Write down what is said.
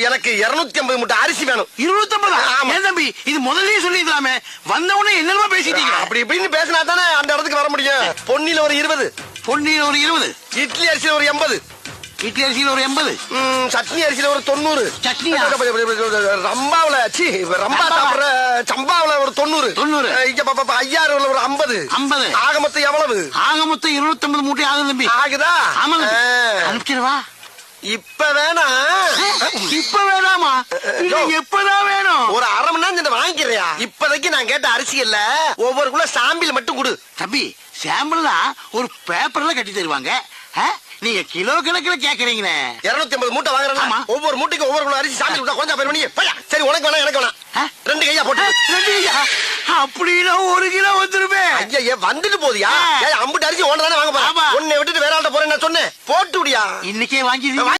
எனக்கு 250 மூட்டை அரிசி வேணும். 250? ஆமா. ஏன் தம்பி இது முதல்லயே சொல்லிக்கலாமே, வந்த உடனே என்னமா பேசிட்டீங்க? அப்படி இப்படின்னு பேசினா தானே அந்த இடத்துக்கு வர முடியும். பொன்னில ஒரு 20, பொன்னியில ஒரு 20, இட்லி அரிசியில ஒரு 80, இட்லி அரிசியில ஒரு 80, சட்னி அரிசியில ஒரு 90, சட்னியா? ரம்பாவுல ரம்பா சாப்பிடுற சம்பாவுல ஒரு 90, 90, இங்க ஐயாறுல ஒரு 50. 50 ஆக மொத்தம் எவ்வளவு? ஆக மொத்தம் 250 மூட்டை ஆகுது தம்பி. ஆகுதா? ஆமா, அனுப்பிச்சிடவா? இப்ப வேணா? இப்ப வேணாமா? எப்பதான் வேணும்? ஒரு அரை மணி நேரம் வாங்கிக்கிறியா? இப்போதைக்கு நான் கேட்ட அரிசி இல்ல, ஒவ்வொரு குள்ள சாம்பிள் மட்டும் கொடு. தம்பி சாம்பிள் ஒரு பேப்பர்ல கட்டி தருவாங்க, நீங்க கிலோ கணக்குல கேக்குறீங்களே. 250 மூட்டை வாங்குறேன், ஒவ்வொரு மூட்டைக்கு ஒவ்வொரு குள்ள அரிசி சாம்பிள் கொடுத்தா கொஞ்சம் பேர் பண்ணி. சரி உனக்கு வேணா எனக்கு வேணா, 2 கையா போட்டு. 2 கையா? அப்படின்னா 1 கிலோ வந்துருமே. ஐயா வந்துட்டு போதியா? அம்புட்டு அரிசி ஒன்னு தானே வாங்க போறேன். உன்னை விட்டுட்டு வேற ஆள்கிட்ட போறேன் நான் சொன்னேன். போட்டு விடியா? இன்னைக்கே வாங்கி